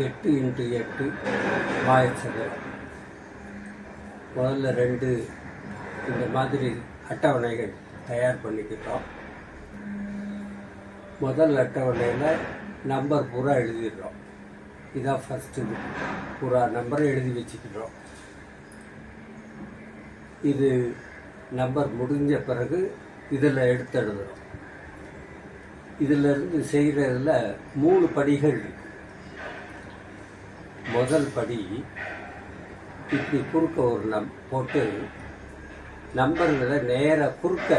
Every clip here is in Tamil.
எட்டு இன்ட்டு எட்டு மாயச்சதுரம். முதல்ல 2 இந்த மாதிரி அட்டவணைகள் தயார் பண்ணிக்கிட்டோம். முதல் அட்டவணையில் நம்பர் பூரா எழுதிடுறோம். இதான் ஃபஸ்ட்டு. பூரா நம்பரை எழுதி வச்சுக்கிறோம். இது நம்பர் முடிஞ்ச பிறகு இதில் எடுத்து எழுதுகிறோம். இதிலிருந்து செய்கிறதுல 3 படிகள் இருக்கு. முதல் படி, இப்படி குறுக்க ஒரு போட்டு நம்பர்களை நேராக குறுக்க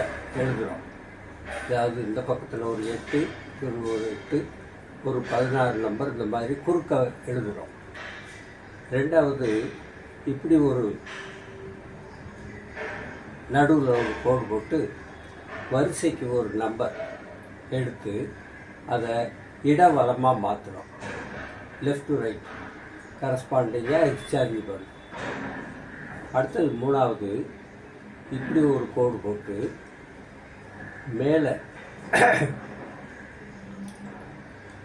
எழுதுகிறோம். அதாவது இந்த பக்கத்தில் ஒரு 8, ஒரு 8, ஒரு 16 நம்பர் இந்த மாதிரி குறுக்க எழுதுகிறோம். ரெண்டாவது, இப்படி ஒரு நடுவில் ஒரு கோடு போட்டு வரிசைக்கு ஒரு நம்பர் எடுத்து அதை இடவலமாக மாற்றுறோம். லெஃப்ட் டு ரைட் கரஸ்பாண்டிங்காக எக்ஸ்சார்ஜ் பண்ணும். அடுத்தது மூணாவது, இப்படி ஒரு கோடு போட்டு மேலே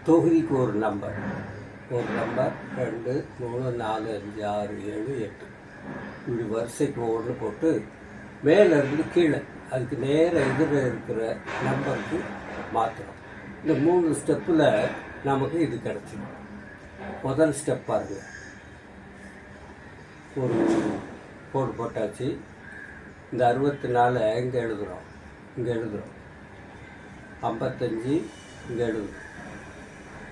தொகுதிக்கு ஒரு நம்பர் 2, 3, 4, 5, 6, 7, 8 இப்படி வரிசைக்கு ஒன்று போட்டு மேலேருந்து கீழே அதுக்கு நேர எதிர இருக்கிற நம்பருக்கு மாற்றுறோம். இந்த 3 ஸ்டெப்பில் நமக்கு இது கிடச்சிடும். முதல் ஸ்டெப் பாருங்கள். ஒரு கோடு போட்டாச்சு. இந்த 64 இங்கே எழுதுகிறோம், 55 இங்கே எழுதுகிறோம்,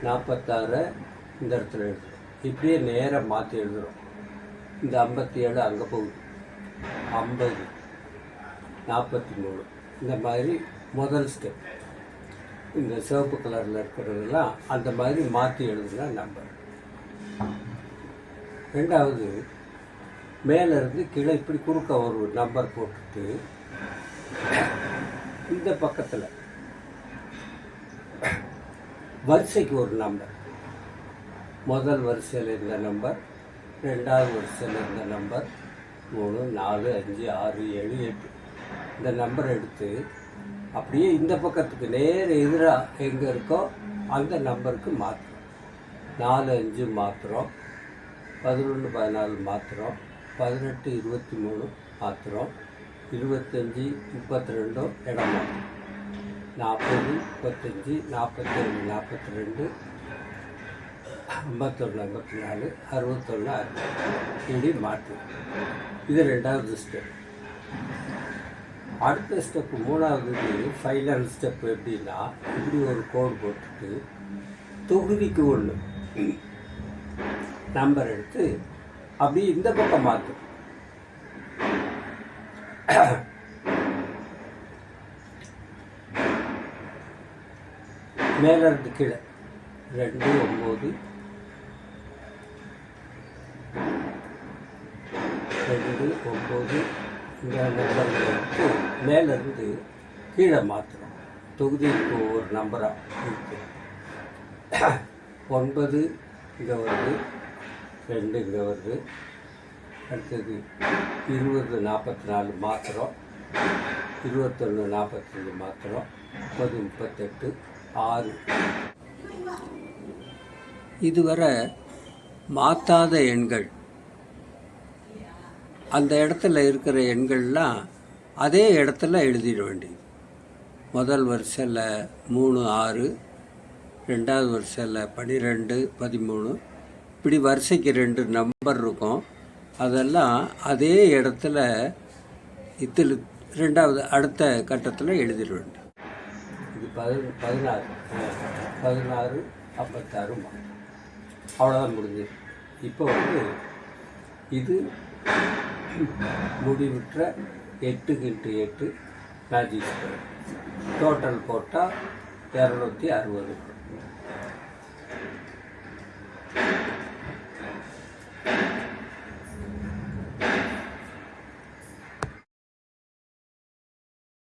46 இந்த இடத்துல எழுதுகிறோம். இப்படியே நேராக மாற்றி எழுதுகிறோம். இந்த 57 அங்கே போகுது, 50, 43 இந்த மாதிரி முதல் ஸ்டெப். இந்த சிவப்பு கலரில் இருக்கிறதெல்லாம் அந்த மாதிரி மாற்றி எழுதுனா நம்பர். ரெண்டாவது, மேலேருந்து கீழே இப்படி குறுக்க ஒரு நம்பர் போட்டுட்டு இந்த பக்கத்தில் வரிசைக்கு ஒரு நம்பர். முதல் வரிசையில் இருந்த நம்பர், ரெண்டாவது வரிசையில் இருந்த நம்பர், 3, 4, 5, 6, 7, 8 இந்த நம்பரை எடுத்து அப்படியே இந்த பக்கத்துக்கு நேர எதிராக எங்கே இருக்கோ அந்த நம்பருக்கு மாற்றுறோம். 4, 5 மாற்றுறோம், 11, 14 மாற்றுறோம், 18, 23 மாற்றுறோம், 25, 32 இடம் மாற்றுறோம், 40, 35, 47, 42, 51, 54, 61, 60 இப்படி மாற்றுறோம். இது ரெண்டாவது ஸ்டெப். அடுத்த ஸ்டெப்பு மூணாவது ஃபைனல் ஸ்டெப் எப்படின்னா, இப்படி ஒரு கோடு போட்டுட்டு தொகுதிக்கு ஒன்று நம்பர் எடுத்து அப்படி இந்த பக்கம் மாற்றும். மேலே இருந்து கீழே 2, 9, 2, 9 இந்த நம்பர்கள் எடுத்து மேலேருந்து கீழே மாற்றுறோம். தொகுதிக்கு ஒரு நம்பராக இருக்கு. 9 இங்கே வருது, 2 இங்கே வருது. அடுத்தது 20, 44 மாற்றுறோம், 21, 42 மாற்றுறோம், 30, 38, 6. இதுவரை மாற்றாத எண்கள், அந்த இடத்துல இருக்கிற எண்கள்லாம் அதே இடத்துல எழுதிட வேண்டியது. முதல் வரிசையில் 3, 6, ரெண்டாவது வரிசையில் 12, 13 இப்படி வரிசைக்கு 2 நம்பர் இருக்கும். அதெல்லாம் அதே இடத்துல இதில் ரெண்டாவது அடுத்த கட்டத்தில் எழுதிட வேண்டும். இது 16, 56 அவ்வளோதான் முடிஞ்சது. இப்போ இது முடிவுற்ற 8 × 8 மேஜிக் ஸ்கொயர். டோட்டல் போட்டால் 260.